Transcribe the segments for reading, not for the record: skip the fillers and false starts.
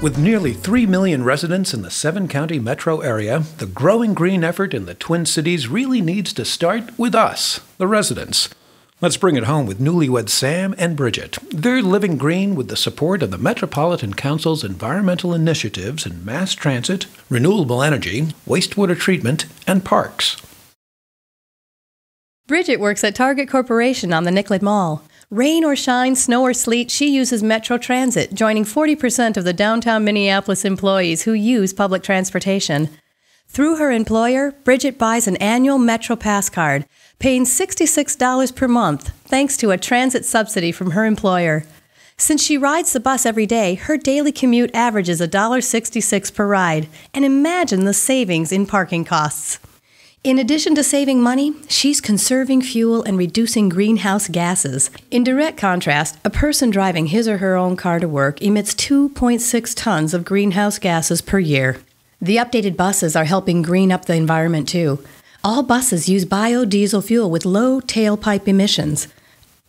With nearly 3 million residents in the 7-county metro area, the growing green effort in the Twin Cities really needs to start with us, the residents. Let's bring it home with newlyweds Sam and Bridget. They're living green with the support of the Metropolitan Council's environmental initiatives in mass transit, renewable energy, wastewater treatment, and parks. Bridget works at Target Corporation on the Nicollet Mall. Rain or shine, snow or sleet, she uses Metro Transit, joining 40% of the downtown Minneapolis employees who use public transportation. Through her employer, Bridget buys an annual Metro Pass card, paying $66 per month, thanks to a transit subsidy from her employer. Since she rides the bus every day, her daily commute averages $1.66 per ride, and imagine the savings in parking costs. In addition to saving money, she's conserving fuel and reducing greenhouse gases. In direct contrast, a person driving his or her own car to work emits 2.6 tons of greenhouse gases per year. The updated buses are helping green up the environment too. All buses use biodiesel fuel with low tailpipe emissions.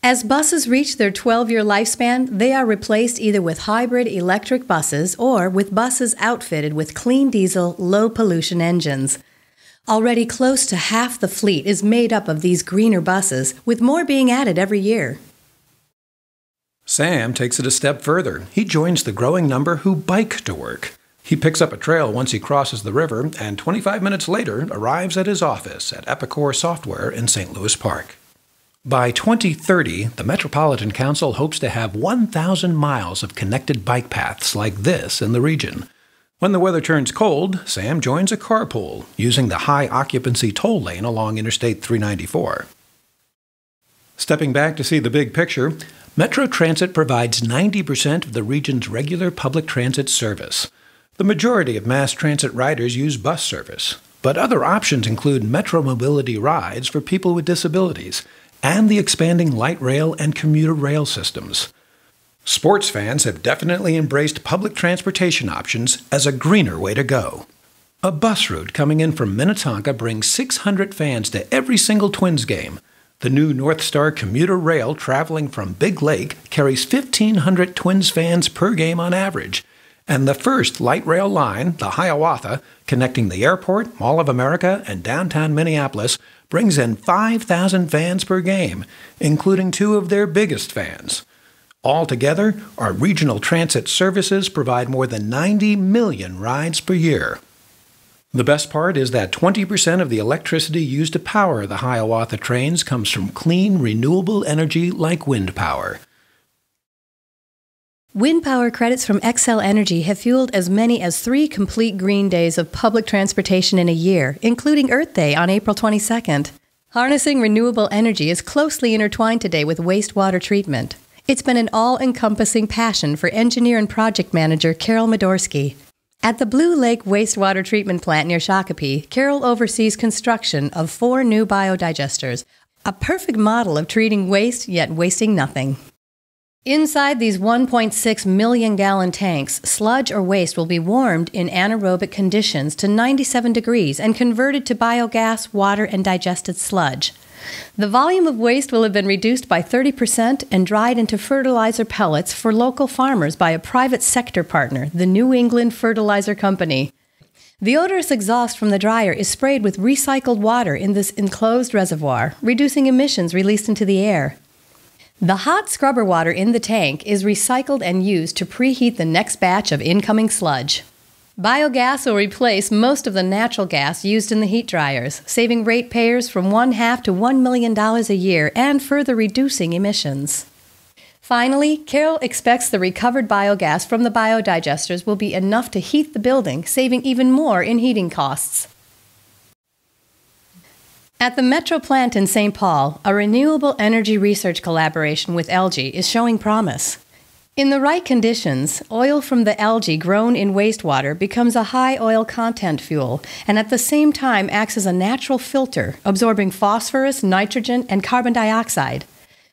As buses reach their 12-year lifespan, they are replaced either with hybrid electric buses or with buses outfitted with clean diesel, low-pollution engines. Already close to half the fleet is made up of these greener buses, with more being added every year. Sam takes it a step further. He joins the growing number who bike to work. He picks up a trail once he crosses the river, and 25 minutes later arrives at his office at Epicor Software in St. Louis Park. By 2030, the Metropolitan Council hopes to have 1,000 miles of connected bike paths like this in the region. When the weather turns cold, Sam joins a carpool, using the high-occupancy toll lane along Interstate 394. Stepping back to see the big picture, Metro Transit provides 90% of the region's regular public transit service. The majority of mass transit riders use bus service, but other options include Metro Mobility rides for people with disabilities and the expanding light rail and commuter rail systems. Sports fans have definitely embraced public transportation options as a greener way to go. A bus route coming in from Minnetonka brings 600 fans to every single Twins game. The new North Star commuter rail traveling from Big Lake carries 1,500 Twins fans per game on average. And the first light rail line, the Hiawatha, connecting the airport, Mall of America, and downtown Minneapolis, brings in 5,000 fans per game, including 2 of their biggest fans. Altogether, our regional transit services provide more than 90 million rides per year. The best part is that 20% of the electricity used to power the Hiawatha trains comes from clean, renewable energy like wind power. Wind power credits from Xcel Energy have fueled as many as 3 complete green days of public transportation in a year, including Earth Day on April 22nd. Harnessing renewable energy is closely intertwined today with wastewater treatment. It's been an all-encompassing passion for engineer and project manager Carol Medorsky. At the Blue Lake Wastewater Treatment Plant near Shakopee, Carol oversees construction of 4 new biodigesters, a perfect model of treating waste yet wasting nothing. Inside these 1.6 million-gallon tanks, sludge or waste will be warmed in anaerobic conditions to 97 degrees and converted to biogas, water, and digested sludge. The volume of waste will have been reduced by 30% and dried into fertilizer pellets for local farmers by a private sector partner, the New England Fertilizer Company. The odorous exhaust from the dryer is sprayed with recycled water in this enclosed reservoir, reducing emissions released into the air. The hot scrubber water in the tank is recycled and used to preheat the next batch of incoming sludge. Biogas will replace most of the natural gas used in the heat dryers, saving ratepayers from $0.5 to $1 million a year and further reducing emissions. Finally, Carol expects the recovered biogas from the biodigesters will be enough to heat the building, saving even more in heating costs. At the Metro plant in St. Paul, a renewable energy research collaboration with algae is showing promise. In the right conditions, oil from the algae grown in wastewater becomes a high oil content fuel and at the same time acts as a natural filter, absorbing phosphorus, nitrogen, and carbon dioxide.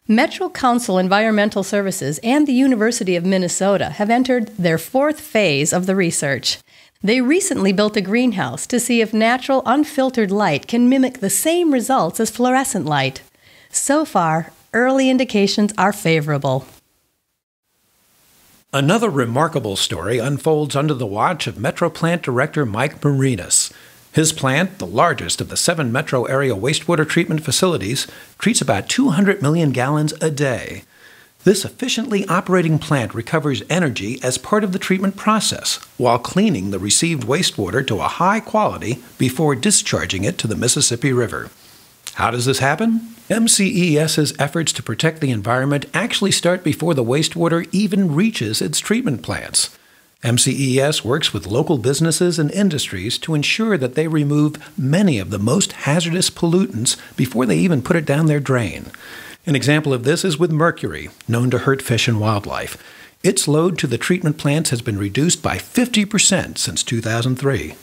Metro Council Environmental Services and the University of Minnesota have entered their 4th phase of the research. They recently built a greenhouse to see if natural, unfiltered light can mimic the same results as fluorescent light. So far, early indications are favorable. Another remarkable story unfolds under the watch of Metro Plant Director Mike Marinas. His plant, the largest of the 7 metro area wastewater treatment facilities, treats about 200 million gallons a day. This efficiently operating plant recovers energy as part of the treatment process while cleaning the received wastewater to a high quality before discharging it to the Mississippi River. How does this happen? MCES's efforts to protect the environment actually start before the wastewater even reaches its treatment plants. MCES works with local businesses and industries to ensure that they remove many of the most hazardous pollutants before they even put it down their drain. An example of this is with mercury, known to hurt fish and wildlife. Its load to the treatment plants has been reduced by 50% since 2003.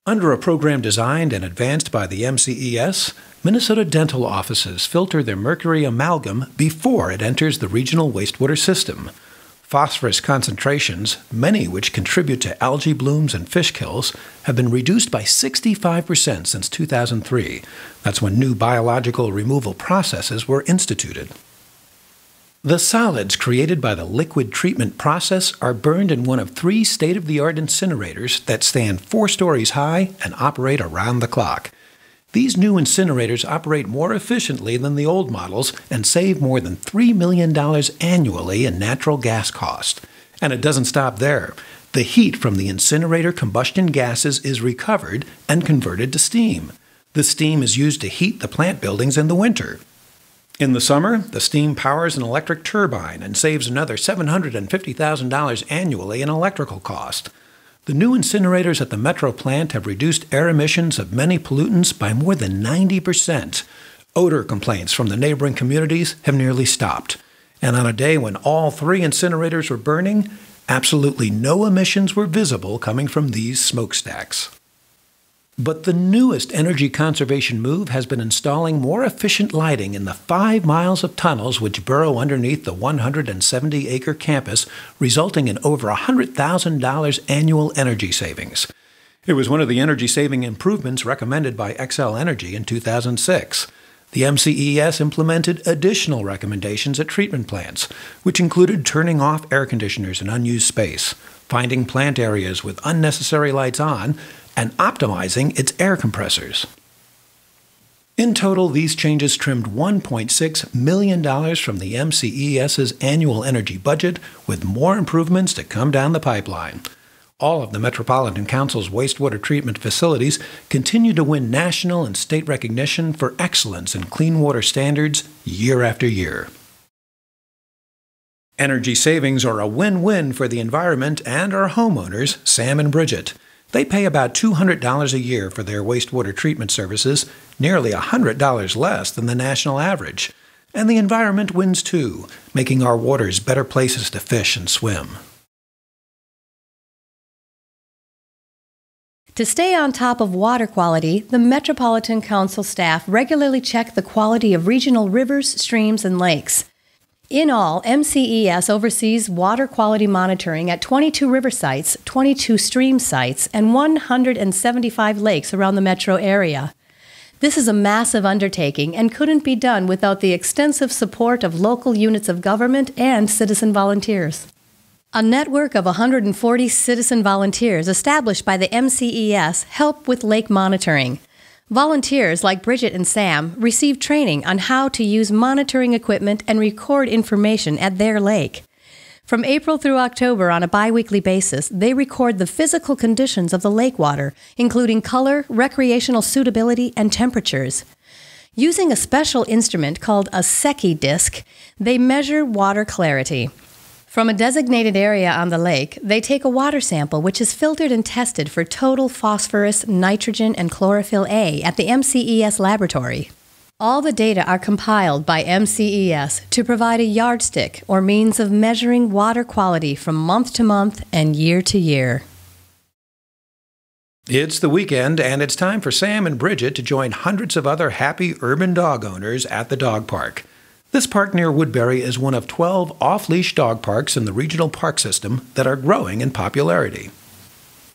Under a program designed and advanced by the MCES, Minnesota dental offices filter their mercury amalgam before it enters the regional wastewater system. Phosphorus concentrations, many which contribute to algae blooms and fish kills, have been reduced by 65% since 2003. That's when new biological removal processes were instituted. The solids created by the liquid treatment process are burned in one of 3 state-of-the-art incinerators that stand 4 stories high and operate around the clock. These new incinerators operate more efficiently than the old models and save more than $3 million annually in natural gas cost. And it doesn't stop there. The heat from the incinerator combustion gases is recovered and converted to steam. The steam is used to heat the plant buildings in the winter. In the summer, the steam powers an electric turbine and saves another $750,000 annually in electrical cost. The new incinerators at the Metro plant have reduced air emissions of many pollutants by more than 90%. Odor complaints from the neighboring communities have nearly stopped. And on a day when all 3 incinerators were burning, absolutely no emissions were visible coming from these smokestacks. But the newest energy conservation move has been installing more efficient lighting in the 5 miles of tunnels which burrow underneath the 170-acre campus, resulting in over $100,000 annual energy savings. It was one of the energy-saving improvements recommended by Xcel Energy in 2006. The MCES implemented additional recommendations at treatment plants, which included turning off air conditioners in unused space, finding plant areas with unnecessary lights on, and optimizing its air compressors. In total, these changes trimmed $1.6 million from the MCES's annual energy budget, with more improvements to come down the pipeline. All of the Metropolitan Council's wastewater treatment facilities continue to win national and state recognition for excellence in clean water standards year after year. Energy savings are a win-win for the environment and our homeowners, Sam and Bridget. They pay about $200 a year for their wastewater treatment services, nearly $100 less than the national average. And the environment wins too, making our waters better places to fish and swim. To stay on top of water quality, the Metropolitan Council staff regularly check the quality of regional rivers, streams, and lakes. In all, MCES oversees water quality monitoring at 22 river sites, 22 stream sites, and 175 lakes around the metro area. This is a massive undertaking and couldn't be done without the extensive support of local units of government and citizen volunteers. A network of 140 citizen volunteers established by the MCES help with lake monitoring. Volunteers like Bridget and Sam receive training on how to use monitoring equipment and record information at their lake. From April through October on a biweekly basis, they record the physical conditions of the lake water, including color, recreational suitability, and temperatures. Using a special instrument called a Secchi disc, they measure water clarity. From a designated area on the lake, they take a water sample which is filtered and tested for total phosphorus, nitrogen, and chlorophyll A at the MCES laboratory. All the data are compiled by MCES to provide a yardstick or means of measuring water quality from month to month and year to year. It's the weekend, and it's time for Sam and Bridget to join hundreds of other happy urban dog owners at the dog park. This park near Woodbury is one of 12 off-leash dog parks in the regional park system that are growing in popularity.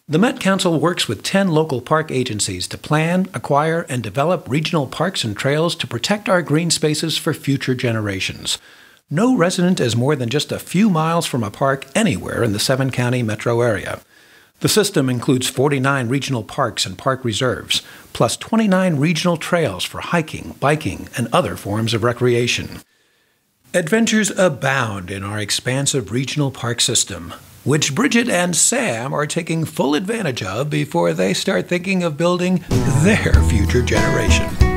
The Met Council works with 10 local park agencies to plan, acquire, and develop regional parks and trails to protect our green spaces for future generations. No resident is more than just a few miles from a park anywhere in the 7-county metro area. The system includes 49 regional parks and park reserves, plus 29 regional trails for hiking, biking, and other forms of recreation. Adventures abound in our expansive regional park system, which Bridget and Sam are taking full advantage of before they start thinking of building their future generation.